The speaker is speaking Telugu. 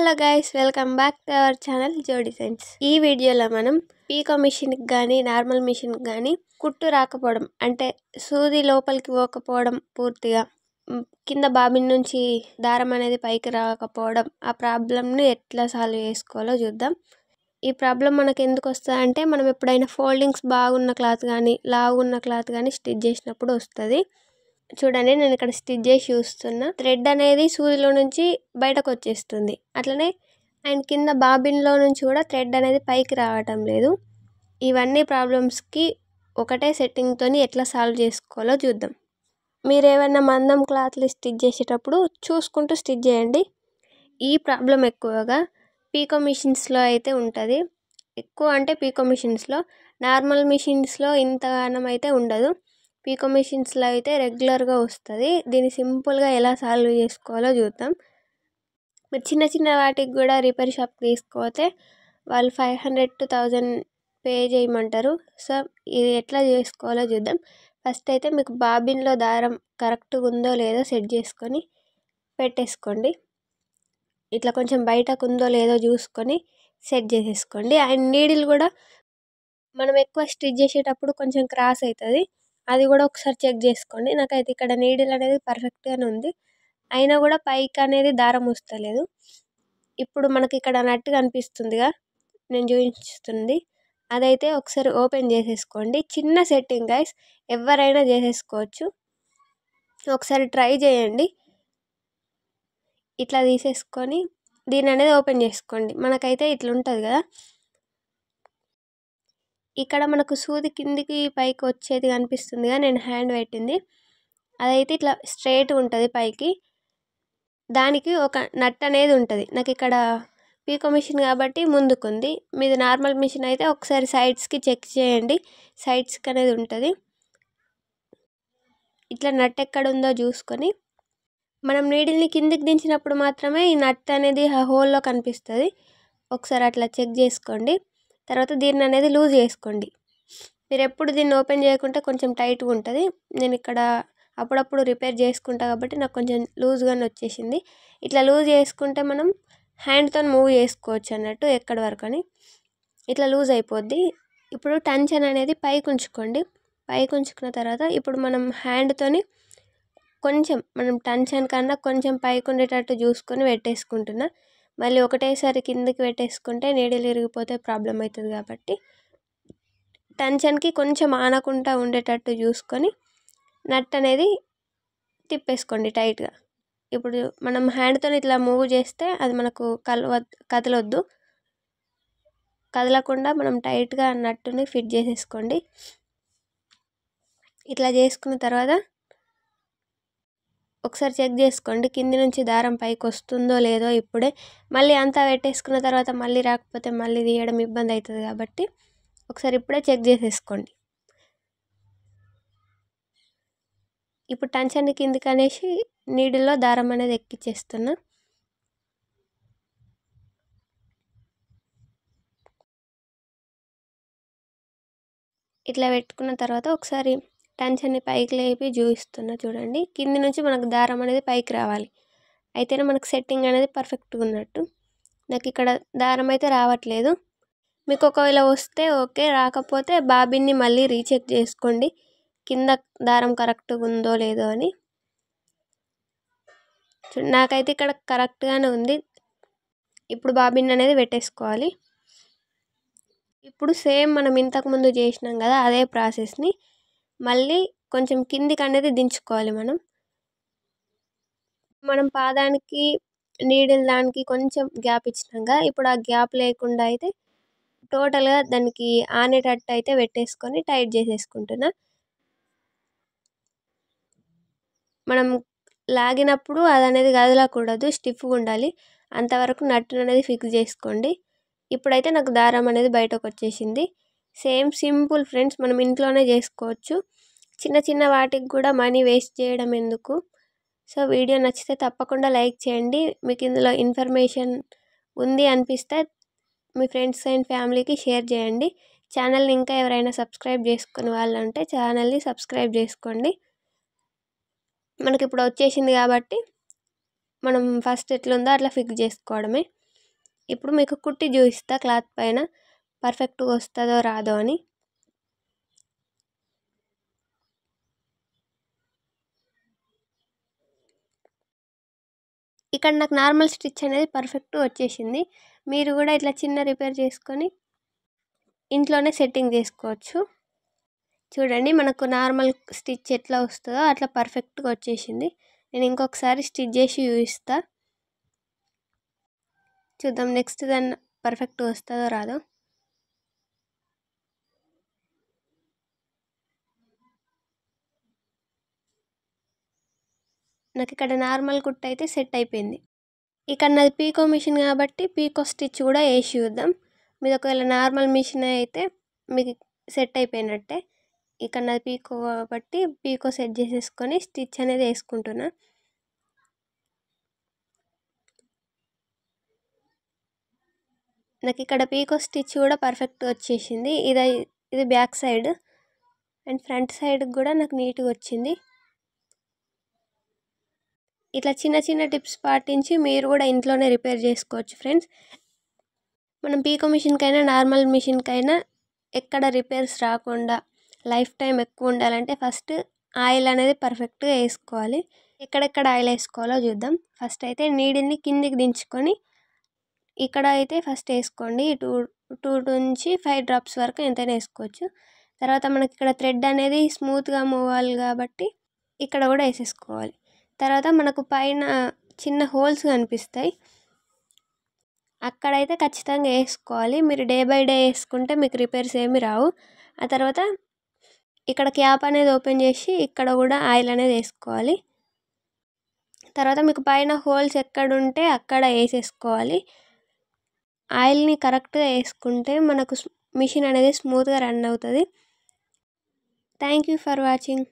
Hello guys, welcome back to our channel జోడీ సెన్స్. ఈ వీడియోలో మనం పీకో మిషన్కి కానీ నార్మల్ మిషన్కి కానీ కుట్టు రాకపోవడం, అంటే సూది లోపలికి పోకపోవడం, పూర్తిగా కింద బాబిన్ నుంచి దారం అనేది పైకి రాకపోవడం, ఆ ప్రాబ్లమ్ని ఎట్లా సాల్వ్ చేసుకోవాలో చూద్దాం. ఈ ప్రాబ్లం మనకు ఎందుకు వస్తుంది అంటే, మనం ఎప్పుడైనా ఫోల్డింగ్స్ బాగున్న క్లాత్ కానీ లావున్న క్లాత్ కానీ స్టిచ్ చేసినప్పుడు వస్తుంది. చూడండి, నేను ఇక్కడ స్టిచ్ చేసి చూస్తున్నా. థ్రెడ్ అనేది సూదిలో నుంచి బయటకు వచ్చేస్తుంది. అట్లనే అండ్ కింద బాబిన్లో నుంచి కూడా థ్రెడ్ అనేది పైకి రావటం లేదు. ఇవన్నీ ప్రాబ్లమ్స్కి ఒకటే సెట్టింగ్తో ఎట్లా సాల్వ్ చేసుకోవాలో చూద్దాం. మీరు ఏమైనా మందం క్లాత్లు స్టిచ్ చేసేటప్పుడు చూసుకుంటూ స్టిచ్ చేయండి. ఈ ప్రాబ్లం ఎక్కువగా పీకో మిషన్స్లో అయితే ఉంటుంది. ఎక్కువ అంటే పీకో మిషన్స్లో. నార్మల్ మిషన్స్లో ఇంతగానం అయితే ఉండదు. పీకో మిషన్స్లో అయితే రెగ్యులర్గా వస్తుంది. దీన్ని సింపుల్గా ఎలా సాల్వ్ చేసుకోవాలో చూద్దాం. మీరు చిన్న చిన్న వాటికి కూడా రిపేర్ షాప్కి తీసుకుపోతే వాళ్ళు 500 to 1000 పే చేయమంటారు. సో ఇది ఎట్లా చేసుకోవాలో చూద్దాం. ఫస్ట్ అయితే మీకు బాబిన్లో దారం కరెక్ట్గా ఉందో లేదో సెట్ చేసుకొని పెట్టేసుకోండి. ఇట్లా కొంచెం బయటకు ఉందో లేదో చూసుకొని సెట్ చేసేసుకోండి. అండ్ నీడిల్ కూడా మనం ఎక్కువ స్టిచ్ చేసేటప్పుడు కొంచెం క్రాస్ అవుతుంది. అది కూడా ఒకసారి చెక్ చేసుకోండి. నాకైతే ఇక్కడ నీడిల్ అనేది పర్ఫెక్ట్గానే ఉంది, అయినా కూడా పైకి అనేది దారం వస్తలేదు. ఇప్పుడు మనకి ఇక్కడ నట్టు కనిపిస్తుందిగా, నేను చూపిస్తుంది అదైతే ఒకసారి ఓపెన్ చేసేసుకోండి. చిన్న సెట్టింగ్ గైస్, ఎవరైనా చేసేసుకోవచ్చు. ఒకసారి ట్రై చేయండి. ఇట్లా తీసేసుకొని దీని అనేది ఓపెన్ చేసుకోండి. మనకైతే ఇట్లా ఉంటుంది కదా, ఇక్కడ మనకు సూది కిందికి పైకి వచ్చేది కనిపిస్తుందిగా, నేను హ్యాండ్ పెట్టింది అదైతే ఇట్లా స్ట్రైట్ ఉంటుంది పైకి. దానికి ఒక నట్ అనేది ఉంటుంది. నాకు ఇక్కడ పీకో మిషన్ కాబట్టి ముందుకుంది. మీది నార్మల్ మిషన్ అయితే ఒకసారి సైడ్స్కి చెక్ చేయండి, సైడ్స్కి అనేది ఉంటుంది. ఇట్లా నట్ ఎక్కడ ఉందో చూసుకొని మనం నీడిల్ని కిందికి దించినప్పుడు మాత్రమే ఈ నట్ అనేది హోల్లో కనిపిస్తుంది. ఒకసారి అట్లా చెక్ చేసుకోండి. తర్వాత దీన్ని అనేది లూజ్ చేసుకోండి. మీరు ఎప్పుడు దీన్ని ఓపెన్ చేయకుంటే కొంచెం టైట్గా ఉంటుంది. నేను ఇక్కడ అప్పుడప్పుడు రిపేర్ చేసుకుంటా కాబట్టి నాకు కొంచెం లూజ్గానే వచ్చేసింది. ఇట్లా లూజ్ చేసుకుంటే మనం హ్యాండ్తో మూవ్ చేసుకోవచ్చు అన్నట్టు ఎక్కడి వరకు అని. ఇట్లా లూజ్ అయిపోద్ది. ఇప్పుడు టెన్షన్ అనేది పైకి ఉంచుకోండి. పైకి ఉంచుకున్న తర్వాత ఇప్పుడు మనం హ్యాండ్తోని కొంచెం, మనం టెన్షన్ కన్నా కొంచెం పైకి ఉండేటట్టు చూసుకొని పెట్టేసుకుంటున్నా. మళ్ళీ ఒకటేసారి కిందకి పెట్టేసుకుంటే నీడిల్ ఇరిగిపోతే ప్రాబ్లం అవుతుంది కాబట్టి టెన్షన్కి కొంచెం ఆనకుండా ఉండేటట్టు చూసుకొని నట్ అనేది తిప్పేసుకోండి టైట్గా. ఇప్పుడు మనం హ్యాండ్తో ఇట్లా మూవ్ చేస్తే అది మనకు కదలొద్దు. కదలకుండా మనం టైట్గా నట్టుని ఫిట్ చేసేసుకోండి. ఇట్లా చేసుకున్న తర్వాత ఒకసారి చెక్ చేసుకోండి కింది నుంచి దారం పైకి వస్తుందో లేదో. ఇప్పుడే మళ్ళీ అంతా పెట్టేసుకున్న తర్వాత మళ్ళీ రాకపోతే మళ్ళీ తీయడం ఇబ్బంది అవుతుంది కాబట్టి ఒకసారి ఇప్పుడే చెక్ చేసేసుకోండి. ఇప్పుడు టెన్షన్ కిందికి అనేసి నీడిల్లో దారం అనేది ఎక్కిచ్చేస్తున్నా. ఇట్లా పెట్టుకున్న తర్వాత ఒకసారి టెన్షన్ని పైకి లేపి చూపిస్తున్నా. చూడండి, కింది నుంచి మనకు దారం అనేది పైకి రావాలి, అయితేనే మనకు సెట్టింగ్ అనేది పర్ఫెక్ట్గా ఉన్నట్టు. నాకు ఇక్కడ దారం అయితే రావట్లేదు. మీకు ఒకవేళ వస్తే ఓకే, రాకపోతే బాబిన్ని మళ్ళీ రీచెక్ చేసుకోండి కింద దారం కరెక్ట్గా ఉందో లేదో అని. నాకైతే ఇక్కడ కరెక్ట్గానే ఉంది. ఇప్పుడు బాబిన్ అనేది పెట్టేసుకోవాలి. ఇప్పుడు సేమ్ మనం ఇంతకుముందు చేసినాం కదా, అదే ప్రాసెస్ని మళ్ళీ కొంచెం కిందికి అనేది దించుకోవాలి. మనం పాదానికి నీడిల్ దానికి కొంచెం గ్యాప్ ఇచ్చినాక ఇప్పుడు ఆ గ్యాప్ లేకుండా అయితే టోటల్గా దానికి ఆనేటట్టు అయితే పెట్టేసుకొని టైట్ చేసేసుకుంటున్నా. మనం లాగినప్పుడు అది అనేది కదలకూడదు, స్టిఫ్గా ఉండాలి. అంతవరకు నట్టు అనేది ఫిక్స్ చేసుకోండి. ఇప్పుడైతే నాకు దారం అనేది బయటకు వచ్చేసింది. సేమ్ సింపుల్ ఫ్రెండ్స్, మనం ఇంట్లోనే చేసుకోవచ్చు. చిన్న చిన్న వాటికి కూడా మనీ వేస్ట్ చేయడం ఎందుకు. సో వీడియో నచ్చితే తప్పకుండా లైక్ చేయండి. మీకు ఇందులో ఇన్ఫర్మేషన్ ఉంది అనిపిస్తే మీ ఫ్రెండ్స్ అండ్ ఫ్యామిలీకి షేర్ చేయండి. ఛానల్ని ఇంకా ఎవరైనా సబ్స్క్రైబ్ చేసుకునే వాళ్ళు ఉంటే ఛానల్ని సబ్స్క్రైబ్ చేసుకోండి. మనకి ఇప్పుడు వచ్చేసింది కాబట్టి మనం ఫస్ట్ ఎట్లుందో అట్లా ఫిక్స్ చేసుకోవడమే. ఇప్పుడు మీకు కుట్టి చూపిస్తా క్లాత్ పైన పర్ఫెక్ట్గా వస్తుందో రాదో అని. ఇక్కడ నాకు నార్మల్ స్టిచ్ అనేది పర్ఫెక్ట్ వచ్చేసింది. మీరు కూడా ఇట్లా చిన్న రిపేర్ చేసుకొని ఇంట్లోనే సెట్టింగ్ చేసుకోవచ్చు. చూడండి మనకు నార్మల్ స్టిచ్ ఎట్లా వస్తుందో అట్లా పర్ఫెక్ట్గా వచ్చేసింది. నేను ఇంకొకసారి స్టిచ్ చేసి చూపిస్తా, చూద్దాం నెక్స్ట్ దాన్ని పర్ఫెక్ట్గా వస్తుందో రాదో. నాకు ఇక్కడ నార్మల్ కుట్ అయితే సెట్ అయిపోయింది. ఇక్కడ నాది పీకో మిషన్ కాబట్టి పీకో స్టిచ్ కూడా వేసి చూద్దాం. మీది ఒకవేళ నార్మల్ మిషన్ అయితే మీకు సెట్ అయిపోయినట్టే. ఇక్కడ నాది పీకో కాబట్టి పీకో సెట్ చేసేసుకొని స్టిచ్ అనేది వేసుకుంటున్నా. నాకు ఇక్కడ పీకో స్టిచ్ కూడా పర్ఫెక్ట్ వచ్చేసింది. ఇది back side and front side కూడా నాకు నీట్గా వచ్చింది. ఇట్లా చిన్న చిన్న టిప్స్ పాటించి మీరు కూడా ఇంట్లోనే రిపేర్ చేసుకోవచ్చు ఫ్రెండ్స్. మనం పీకో మిషన్కైనా నార్మల్ మిషన్కైనా ఎక్కడ రిపేర్స్ రాకుండా లైఫ్ టైం ఎక్కువ ఉండాలంటే ఫస్ట్ ఆయిల్ అనేది పర్ఫెక్ట్గా వేసుకోవాలి. ఎక్కడెక్కడ ఆయిల్ వేసుకోవాలో చూద్దాం. ఫస్ట్ అయితే నీడిల్ని కిందికి దించుకొని ఇక్కడ అయితే ఫస్ట్ వేసుకోండి. 2 నుంచి 5 డ్రాప్స్ వరకు ఎంతైనా వేసుకోవచ్చు. తర్వాత మనకి ఇక్కడ థ్రెడ్ అనేది స్మూత్గా మూవ్ అవ్వాలి కాబట్టి ఇక్కడ కూడా వేసేసుకోవాలి. తర్వాత మనకు పైన చిన్న హోల్స్ కనిపిస్తాయి, అక్కడైతే ఖచ్చితంగా వేసుకోవాలి. మీరు డే బై డే వేసుకుంటే మీకు రిపేర్స్ ఏమి రావు. ఆ తర్వాత ఇక్కడ క్యాప్ అనేది ఓపెన్ చేసి ఇక్కడ కూడా ఆయిల్ అనేది వేసుకోవాలి. తర్వాత మీకు పైన హోల్స్ ఎక్కడ ఉంటే అక్కడ వేసేసుకోవాలి. ఆయిల్ని కరెక్ట్గా వేసుకుంటే మనకు మిషన్ అనేది స్మూత్గా రన్ అవుతుంది. Thank you for watching.